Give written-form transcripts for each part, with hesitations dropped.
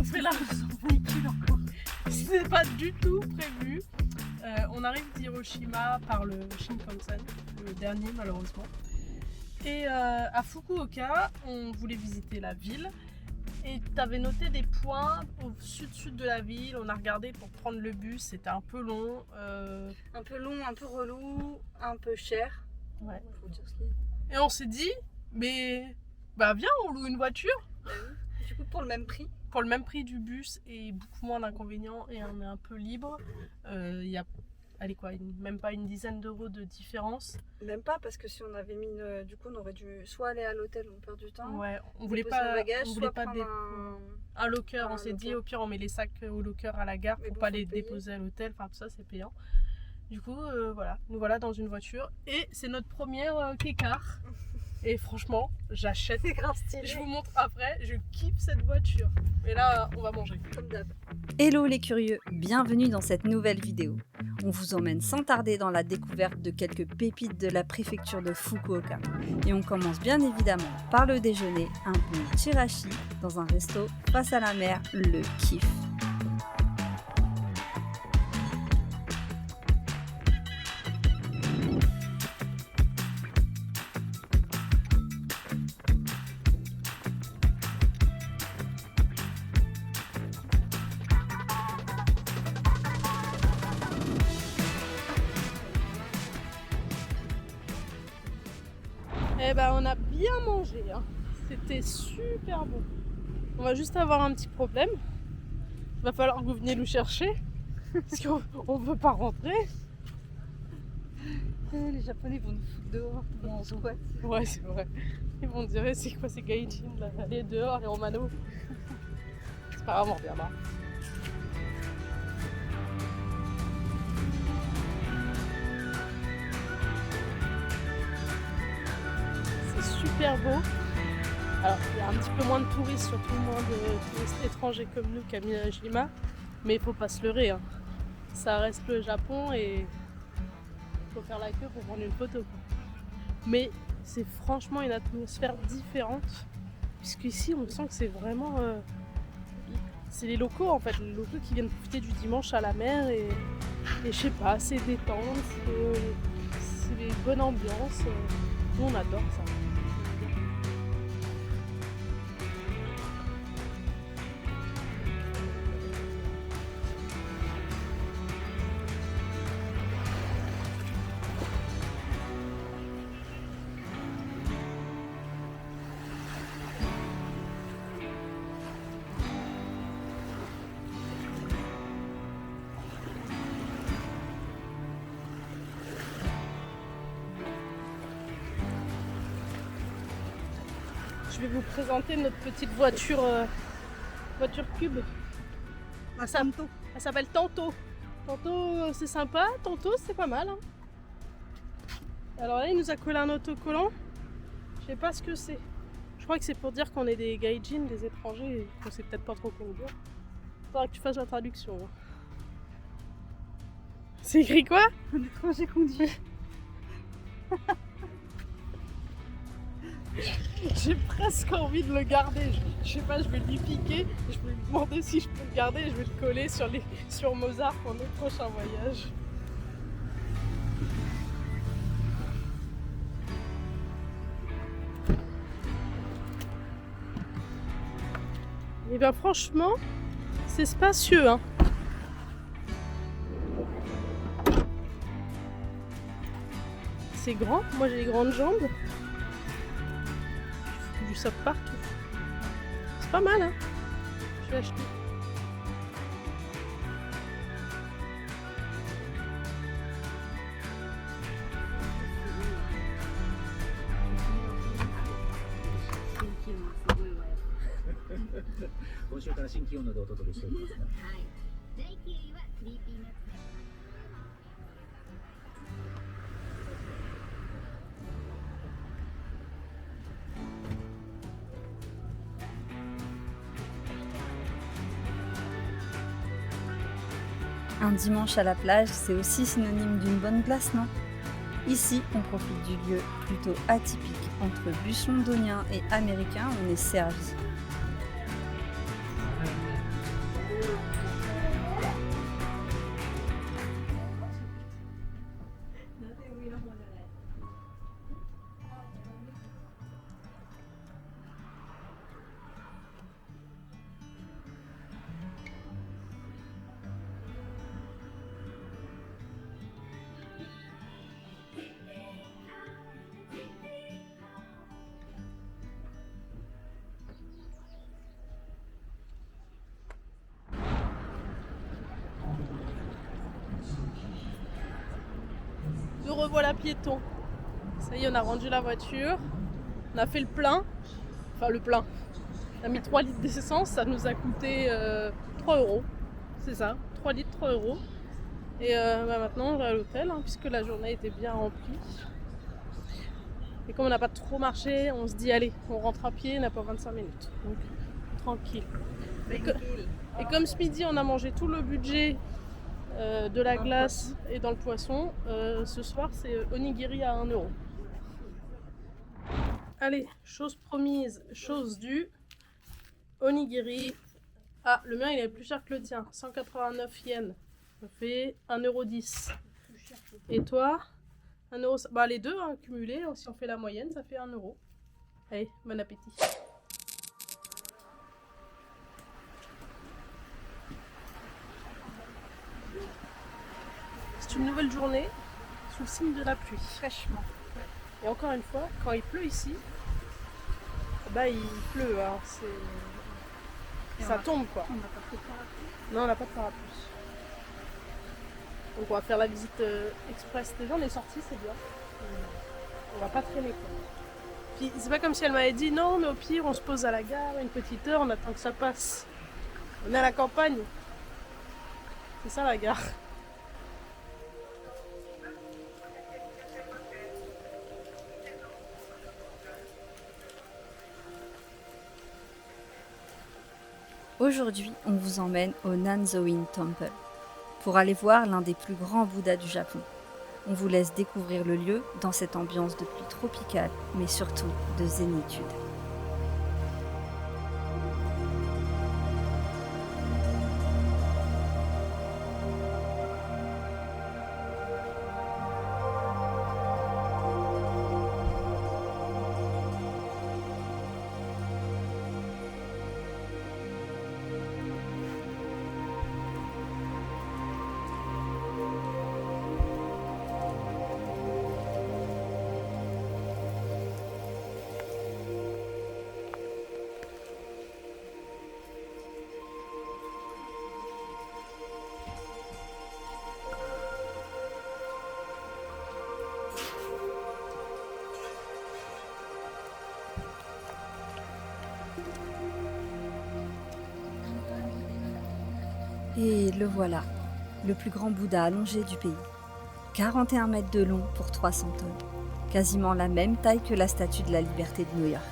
fait là. C'est pas du tout prévu. On arrive d'Hiroshima par le Shinkansen, le dernier malheureusement. Et à Fukuoka, on voulait visiter la ville. Et tu avais noté des points au sud-sud de la ville. On a regardé pour prendre le bus, c'était un peu long. Un peu long, un peu relou, un peu cher. Ouais. Faut dire ce qu'il y a. Et on s'est dit, mais bah viens, on loue une voiture. Bah oui. Du coup, pour le même prix. Pour le même prix du bus et beaucoup moins d'inconvénients et on est un peu libre. Il y a même pas une dizaine d'euros de différence. Même pas, parce que si on avait mis du coup, on aurait dû soit aller à l'hôtel, on perd du temps. Ouais, on voulait déposer pas, nos bagages, on voulait soit pas prendre un locker. un On s'est dit locker. au pire on met les sacs au locker à la gare Mais pour bon, pas faut les payer. déposer à l'hôtel. Enfin tout ça c'est payant. Du coup voilà, nous voilà dans une voiture et c'est notre première K-Car. Et franchement, j'achète. C'est grave stylé. Je vous montre après, je kiffe cette voiture. Et là, on va manger. Comme d'hab. Hello les curieux, bienvenue dans cette nouvelle vidéo. On vous emmène sans tarder dans la découverte de quelques pépites de la préfecture de Fukuoka. Et on commence bien évidemment par le déjeuner, un bon chirashi dans un resto face à la mer, le kiff. Eh ben, on a bien mangé. Hein. C'était super bon. On va juste avoir un petit problème. Il va falloir que vous veniez nous chercher. Parce qu'on ne veut pas rentrer. Les Japonais vont nous foutre dehors ou en squat. Ouais, c'est vrai. Ils vont dire c'est quoi ces gaijin là, aller dehors et en mano. C'est pas grave, on reviendra. C'est super beau. Alors, il y a un petit peu moins de touristes, surtout moins de touristes étrangers comme nous qu'à Miyajima. Mais il faut pas se leurrer. Hein. Ça reste le Japon et il faut faire la queue pour prendre une photo. Quoi. Mais c'est franchement une atmosphère différente. Puisqu'ici, on sent que c'est vraiment... c'est les locaux en fait, les locaux qui viennent profiter du dimanche à la mer et je sais pas, c'est détente, c'est des bonnes ambiances. Nous, on adore ça. Je vais vous présenter notre petite voiture cube. Un Ça- Tanto. Elle s'appelle Tanto. Tanto c'est sympa, Tanto c'est pas mal. Hein. Alors là il nous a collé un autocollant. Je sais pas ce que c'est. Je crois que c'est pour dire qu'on est des gaijin, des étrangers, et qu'on sait peut-être pas trop quoi dire. Faudra que tu fasses la traduction. Hein. C'est écrit quoi? Un étranger conduit. J'ai presque envie de le garder. Je sais pas, je vais lui piquer. Je vais lui demander si je peux le garder et je vais le coller sur Mozart pour notre prochain voyage. Et bien franchement, c'est spacieux. Hein. C'est grand. Moi j'ai les grandes jambes. Du sac partout. C'est pas mal, hein. Je vais acheter. Un dimanche à la plage, c'est aussi synonyme d'une bonne place, non? Ici, on profite du lieu plutôt atypique. Entre bûches londoniens et américains, on est servi. revoilà piéton. Ça y est, on a rendu la voiture. On a fait le plein. Enfin, le plein. On a mis 3 litres d'essence. Ça nous a coûté 3 €. C'est ça, 3 litres, 3 €. Et maintenant, on va à l'hôtel, puisque la journée était bien remplie. Et comme on n'a pas trop marché, on se dit, allez, on rentre à pied, on n'a pas 25 minutes. Donc, tranquille. Et comme ce midi, on a mangé tout le budget de la glace et dans le poisson, ce soir, c'est onigiri à 1 €. Allez, chose promise, chose due. Onigiri. Ah, le mien, il est plus cher que le tien. 189 yens. Ça fait 1,10 €. Et toi 1 €. Bah, les deux cumulés, si on fait la moyenne, ça fait 1 €. Allez, bon appétit. C'est une nouvelle journée sous le signe de la pluie. Fraîchement. Et encore une fois, quand il pleut ici, bah il pleut, ça tombe quoi. On n'a pas pris de parapluie. Non, on n'a pas de parapluie. Donc on va faire la visite express. Déjà on est sortis, c'est bien. On va pas traîner quoi. Puis c'est pas comme si elle m'avait dit non, mais au pire on se pose à la gare une petite heure, on attend que ça passe. On est à la campagne. C'est ça la gare. Aujourd'hui, on vous emmène au Nanzoin Temple pour aller voir l'un des plus grands Bouddhas du Japon. On vous laisse découvrir le lieu dans cette ambiance de pluie tropicale, mais surtout de zénitude. Et le voilà, le plus grand Bouddha allongé du pays. 41 mètres de long pour 300 tonnes, quasiment la même taille que la Statue de la Liberté de New York.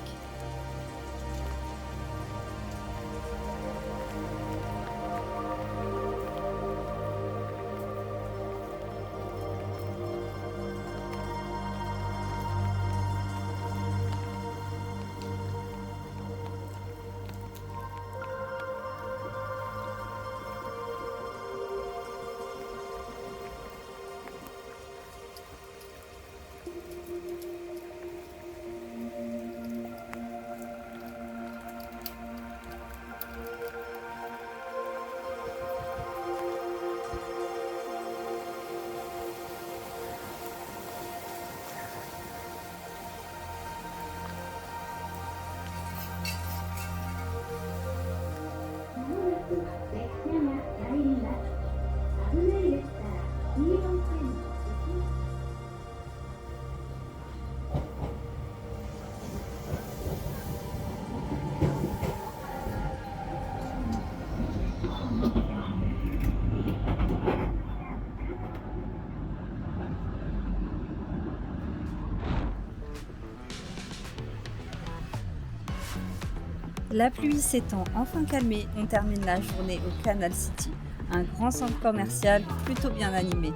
La pluie s'étant enfin calmée, on termine la journée au Canal City, un grand centre commercial plutôt bien animé.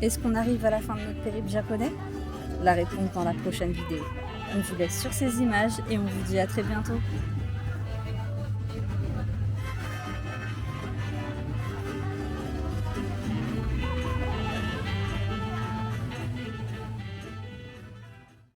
Est-ce qu'on arrive à la fin de notre périple japonais? La réponse dans la prochaine vidéo. On vous laisse sur ces images et on vous dit à très bientôt.